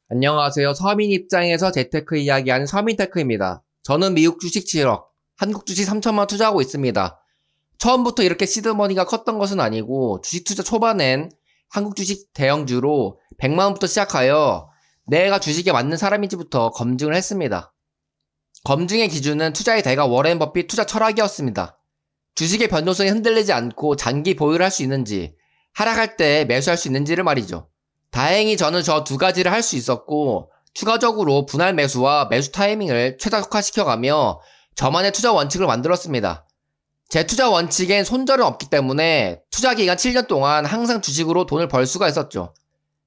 안녕하세요. 서민 입장에서 재테크 이야기하는 서민테크입니다. 저는 미국 주식 7억, 한국 주식 3천만 투자하고 있습니다. 처음부터 이렇게 시드머니가 컸던 것은 아니고 주식 투자 초반엔 한국 주식 대형주로 100만 원부터 시작하여 내가 주식에 맞는 사람인지부터 검증을 했습니다. 검증의 기준은 투자의 대가 워렌 버핏 투자 철학이었습니다. 주식의 변동성이 흔들리지 않고 장기 보유를 할 수 있는지, 하락할 때 매수할 수 있는지를 말이죠. 다행히 저는 저 두 가지를 할 수 있었고, 추가적으로 분할 매수와 매수 타이밍을 최적화시켜가며 저만의 투자 원칙을 만들었습니다. 제 투자 원칙엔 손절은 없기 때문에 투자 기간 7년 동안 항상 주식으로 돈을 벌 수가 있었죠.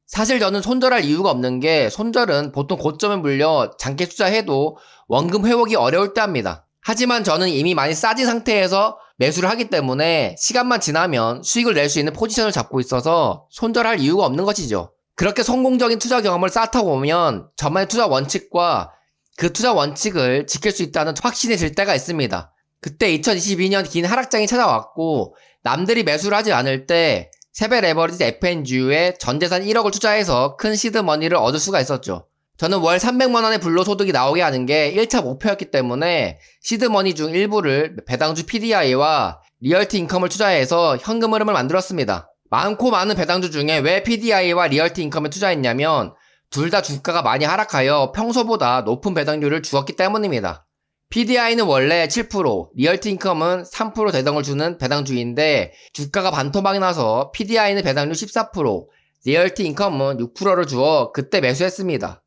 사실 저는 손절할 이유가 없는 게 손절은 보통 고점에 물려 장기 투자해도 원금 회복이 어려울 때 합니다. 하지만 저는 이미 많이 싸진 상태에서 매수를 하기 때문에 시간만 지나면 수익을 낼 수 있는 포지션을 잡고 있어서 손절할 이유가 없는 것이죠. 그렇게 성공적인 투자 경험을 쌓다 보면 저만의 투자 원칙과 그 투자 원칙을 지킬 수 있다는 확신이 들 때가 있습니다. 그때 2022년 긴 하락장이 찾아왔고 남들이 매수를 하지 않을 때 세배 레버리지 FNGU에 전재산 1억을 투자해서 큰 시드머니를 얻을 수가 있었죠. 저는 월 300만원의 불로소득이 나오게 하는 게 1차 목표였기 때문에 시드머니 중 일부를 배당주 PDI와 리얼티 인컴을 투자해서 현금 흐름을 만들었습니다. 많고 많은 배당주 중에 왜 PDI와 리얼티 인컴에 투자했냐면 둘 다 주가가 많이 하락하여 평소보다 높은 배당률을 주었기 때문입니다. PDI는 원래 7%, 리얼티 인컴은 3% 배당을 주는 배당주인데 주가가 반토막이 나서 PDI는 배당률 14%, 리얼티 인컴은 6%를 주어 그때 매수했습니다.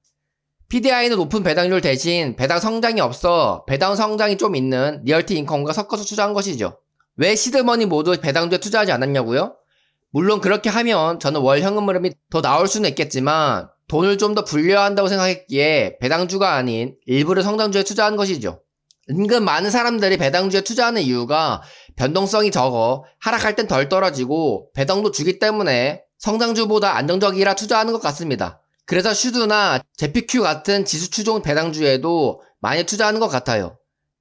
PDI는 높은 배당률 대신 배당 성장이 없어 배당 성장이 좀 있는 리얼티 인컴과 섞어서 투자한 것이죠. 왜 시드머니 모두 배당주에 투자하지 않았냐고요? 물론 그렇게 하면 저는 월 현금 흐름이 더 나올 수는 있겠지만 돈을 좀 더 불려야 한다고 생각했기에 배당주가 아닌 일부를 성장주에 투자한 것이죠. 은근 많은 사람들이 배당주에 투자하는 이유가 변동성이 적어 하락할 땐 덜 떨어지고 배당도 주기 때문에 성장주보다 안정적이라 투자하는 것 같습니다. 그래서 슈드나 제피큐 같은 지수 추종 배당주에도 많이 투자하는 것 같아요.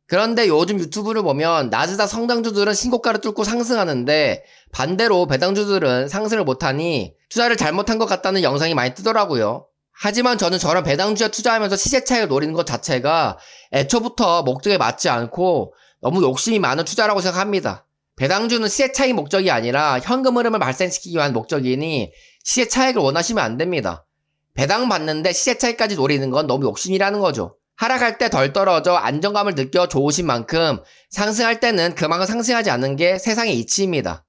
그런데 요즘 유튜브를 보면 나스닥 성장주들은 신고가를 뚫고 상승하는데 반대로 배당주들은 상승을 못하니 투자를 잘못한 것 같다는 영상이 많이 뜨더라고요. 하지만 저는 저런 배당주에 투자하면서 시세 차익을 노리는 것 자체가 애초부터 목적에 맞지 않고 너무 욕심이 많은 투자라고 생각합니다. 배당주는 시세 차익 목적이 아니라 현금 흐름을 발생시키기 위한 목적이니 시세 차익을 원하시면 안 됩니다. 배당 받는데 시세 차익까지 노리는 건 너무 욕심이라는 거죠. 하락할 때 덜 떨어져 안정감을 느껴 좋으신 만큼 상승할 때는 그만큼 상승하지 않는 게 세상의 이치입니다.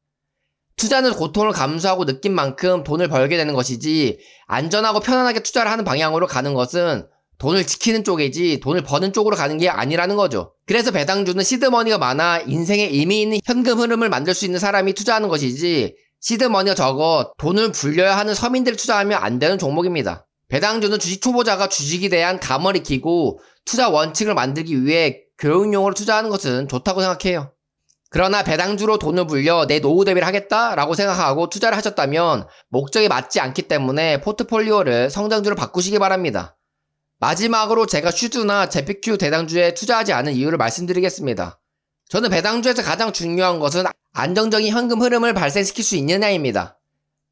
투자는 고통을 감수하고 느낀 만큼 돈을 벌게 되는 것이지 안전하고 편안하게 투자를 하는 방향으로 가는 것은 돈을 지키는 쪽이지 돈을 버는 쪽으로 가는 게 아니라는 거죠. 그래서 배당주는 시드머니가 많아 인생에 의미 있는 현금 흐름을 만들 수 있는 사람이 투자하는 것이지 시드머니가 적어 돈을 불려야 하는 서민들이 투자하면 안 되는 종목입니다. 배당주는 주식 초보자가 주식에 대한 감을 익히고 투자 원칙을 만들기 위해 교육용으로 투자하는 것은 좋다고 생각해요. 그러나 배당주로 돈을 불려 내 노후 대비를 하겠다라고 생각하고 투자를 하셨다면 목적에 맞지 않기 때문에 포트폴리오를 성장주로 바꾸시기 바랍니다. 마지막으로 제가 슈즈나 제피큐 배당주에 투자하지 않은 이유를 말씀드리겠습니다. 저는 배당주에서 가장 중요한 것은 안정적인 현금 흐름을 발생시킬 수 있느냐입니다.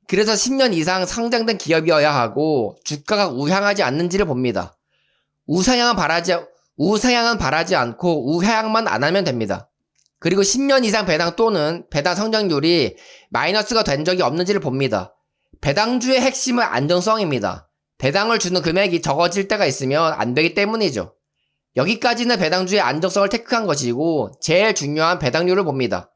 그래서 10년 이상 상장된 기업이어야 하고 주가가 우향하지 않는지를 봅니다. 우상향은 바라지 않고 우하향만 안 하면 됩니다. 그리고 10년 이상 배당 또는 배당 성장률이 마이너스가 된 적이 없는지를 봅니다. 배당주의 핵심은 안정성입니다. 배당을 주는 금액이 적어질 때가 있으면 안 되기 때문이죠. 여기까지는 배당주의 안정성을 체크한 것이고 제일 중요한 배당률을 봅니다.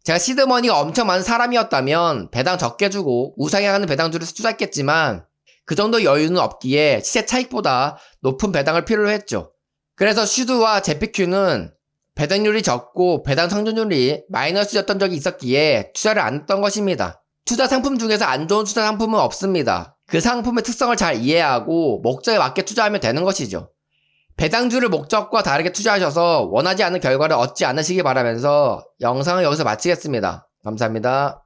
제가 시드머니가 엄청 많은 사람이었다면 배당 적게 주고 우상향하는 배당주를 투자했겠지만 그 정도 여유는 없기에 시세 차익보다 높은 배당을 필요로 했죠. 그래서 슈드와 제피큐는 배당률이 적고 배당 성장률이 마이너스였던 적이 있었기에 투자를 안 했던 것입니다. 투자 상품 중에서 안 좋은 투자 상품은 없습니다. 그 상품의 특성을 잘 이해하고 목적에 맞게 투자하면 되는 것이죠. 배당주를 목적과 다르게 투자하셔서 원하지 않는 결과를 얻지 않으시기 바라면서 영상을 여기서 마치겠습니다. 감사합니다.